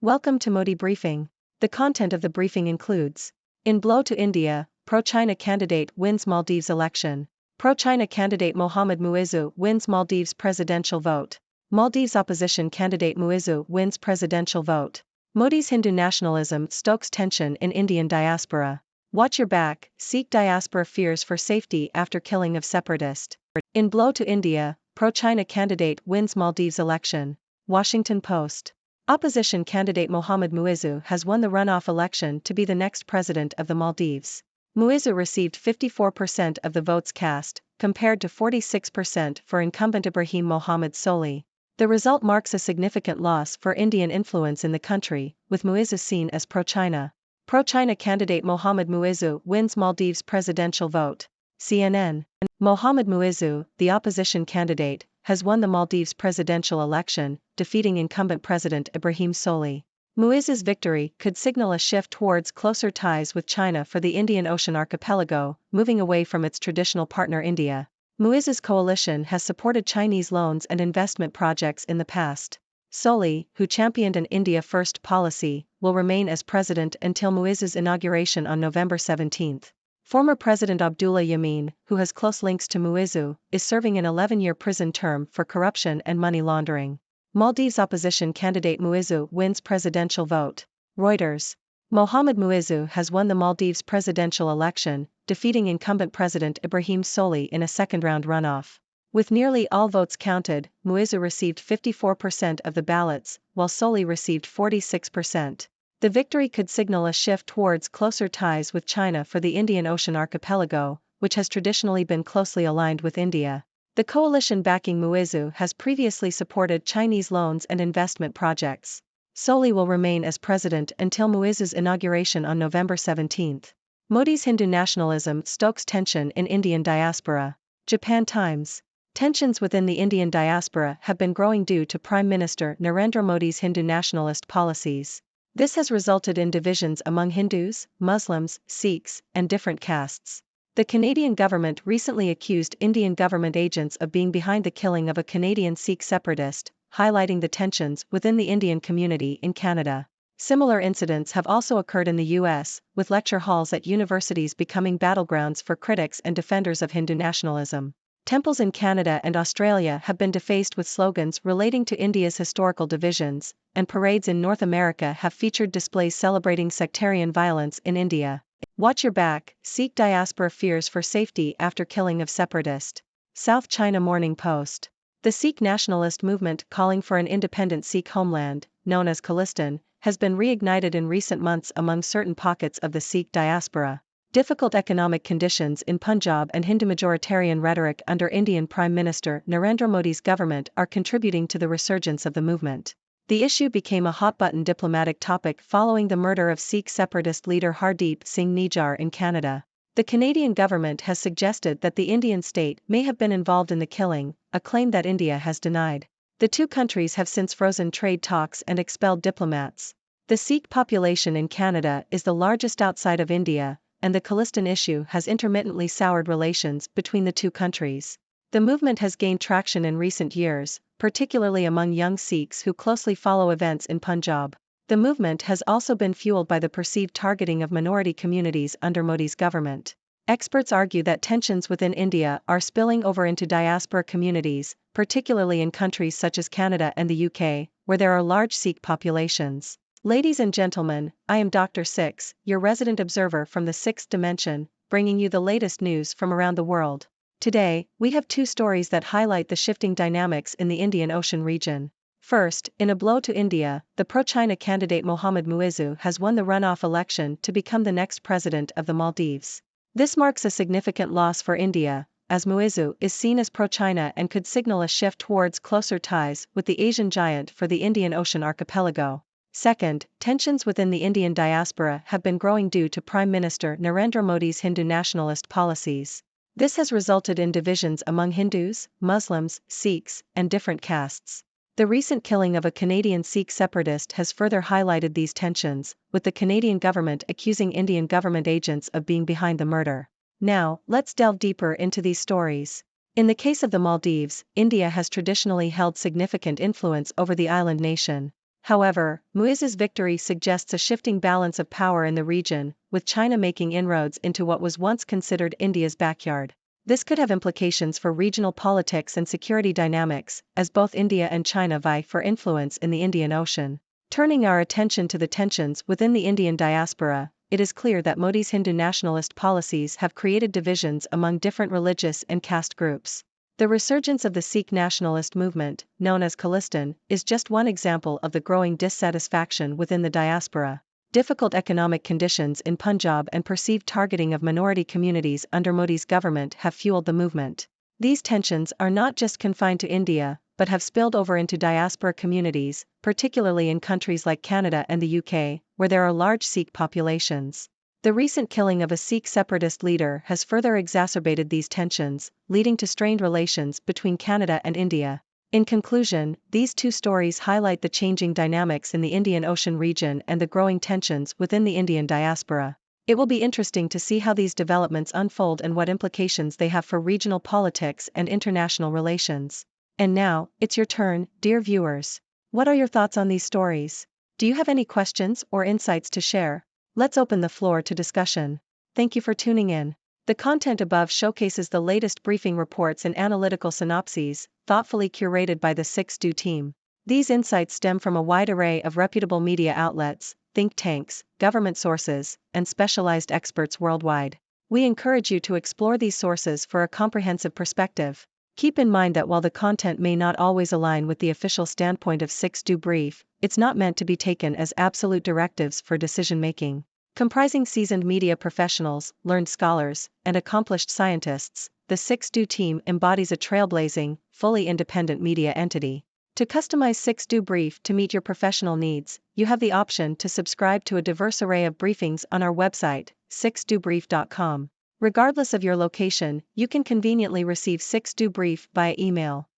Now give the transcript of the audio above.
Welcome to Modi Briefing. The content of the briefing includes: in blow to India, pro-China candidate wins Maldives election. Pro-China candidate Mohamed Muizzu wins Maldives presidential vote. Maldives opposition candidate Muizzu wins presidential vote. Modi's Hindu nationalism stokes tension in Indian diaspora. Watch your back, Sikh diaspora fears for safety after killing of separatist. In blow to India, pro-China candidate wins Maldives election. Washington Post. Opposition candidate Mohamed Muizzu has won the runoff election to be the next president of the Maldives. Muizzu received 54% of the votes cast, compared to 46% for incumbent Ibrahim Mohamed Soli. The result marks a significant loss for Indian influence in the country, with Muizzu seen as pro-China. Pro-China candidate Mohamed Muizzu wins Maldives presidential vote. CNN. Mohamed Muizzu, the opposition candidate, has won the Maldives presidential election, defeating incumbent President Ibrahim Soli. Muizzu's victory could signal a shift towards closer ties with China for the Indian Ocean archipelago, moving away from its traditional partner India. Muizzu's coalition has supported Chinese loans and investment projects in the past. Soli, who championed an India First policy, will remain as president until Muizzu's inauguration on November 17. Former President Abdullah Yameen, who has close links to Muizzu, is serving an 11-year prison term for corruption and money laundering. Maldives opposition candidate Muizzu wins presidential vote. Reuters. Mohamed Muizzu has won the Maldives presidential election, defeating incumbent President Ibrahim Soli in a second-round runoff. With nearly all votes counted, Muizzu received 54% of the ballots, while Soli received 46%. The victory could signal a shift towards closer ties with China for the Indian Ocean archipelago, which has traditionally been closely aligned with India. The coalition backing Muizzu has previously supported Chinese loans and investment projects. Soli will remain as president until Muizzu's inauguration on November 17. Modi's Hindu nationalism stokes tension in Indian diaspora. Japan Times. Tensions within the Indian diaspora have been growing due to Prime Minister Narendra Modi's Hindu nationalist policies. This has resulted in divisions among Hindus, Muslims, Sikhs, and different castes. The Canadian government recently accused Indian government agents of being behind the killing of a Canadian Sikh separatist, highlighting the tensions within the Indian community in Canada. Similar incidents have also occurred in the US, with lecture halls at universities becoming battlegrounds for critics and defenders of Hindu nationalism. Temples in Canada and Australia have been defaced with slogans relating to India's historical divisions, and parades in North America have featured displays celebrating sectarian violence in India. Watch your back, Sikh diaspora fears for safety after killing of separatist. South China Morning Post. The Sikh nationalist movement calling for an independent Sikh homeland, known as Khalistan, has been reignited in recent months among certain pockets of the Sikh diaspora. Difficult economic conditions in Punjab and Hindu majoritarian rhetoric under Indian Prime Minister Narendra Modi's government are contributing to the resurgence of the movement. The issue became a hot-button diplomatic topic following the murder of Sikh separatist leader Hardeep Singh Nijjar in Canada. The Canadian government has suggested that the Indian state may have been involved in the killing, a claim that India has denied. The two countries have since frozen trade talks and expelled diplomats. The Sikh population in Canada is the largest outside of India, and the Khalistan issue has intermittently soured relations between the two countries. The movement has gained traction in recent years, particularly among young Sikhs who closely follow events in Punjab. The movement has also been fueled by the perceived targeting of minority communities under Modi's government. Experts argue that tensions within India are spilling over into diaspora communities, particularly in countries such as Canada and the UK, where there are large Sikh populations. Ladies and gentlemen, I am Dr. Six, your resident observer from the sixth dimension, bringing you the latest news from around the world. Today, we have two stories that highlight the shifting dynamics in the Indian Ocean region. First, in a blow to India, the pro-China candidate Mohamed Muizzu has won the runoff election to become the next president of the Maldives. This marks a significant loss for India, as Muizzu is seen as pro-China and could signal a shift towards closer ties with the Asian giant for the Indian Ocean archipelago. Second, tensions within the Indian diaspora have been growing due to Prime Minister Narendra Modi's Hindu nationalist policies. This has resulted in divisions among Hindus, Muslims, Sikhs, and different castes. The recent killing of a Canadian Sikh separatist has further highlighted these tensions, with the Canadian government accusing Indian government agents of being behind the murder. Now, let's delve deeper into these stories. In the case of the Maldives, India has traditionally held significant influence over the island nation. However, Muizzu's victory suggests a shifting balance of power in the region, with China making inroads into what was once considered India's backyard. This could have implications for regional politics and security dynamics, as both India and China vie for influence in the Indian Ocean. Turning our attention to the tensions within the Indian diaspora, it is clear that Modi's Hindu nationalist policies have created divisions among different religious and caste groups. The resurgence of the Sikh nationalist movement, known as Khalistan, is just one example of the growing dissatisfaction within the diaspora. Difficult economic conditions in Punjab and perceived targeting of minority communities under Modi's government have fueled the movement. These tensions are not just confined to India, but have spilled over into diaspora communities, particularly in countries like Canada and the UK, where there are large Sikh populations. The recent killing of a Sikh separatist leader has further exacerbated these tensions, leading to strained relations between Canada and India. In conclusion, these two stories highlight the changing dynamics in the Indian Ocean region and the growing tensions within the Indian diaspora. It will be interesting to see how these developments unfold and what implications they have for regional politics and international relations. And now, it's your turn, dear viewers. What are your thoughts on these stories? Do you have any questions or insights to share? Let's open the floor to discussion. Thank you for tuning in. The content above showcases the latest briefing reports and analytical synopses, thoughtfully curated by the 6Do team. These insights stem from a wide array of reputable media outlets, think tanks, government sources, and specialized experts worldwide. We encourage you to explore these sources for a comprehensive perspective. Keep in mind that while the content may not always align with the official standpoint of 6Do Brief, it's not meant to be taken as absolute directives for decision-making. Comprising seasoned media professionals, learned scholars, and accomplished scientists, the 6Do team embodies a trailblazing, fully independent media entity. To customize 6Do Brief to meet your professional needs, you have the option to subscribe to a diverse array of briefings on our website, 6dobrief.com. Regardless of your location, you can conveniently receive 6Do Brief via email.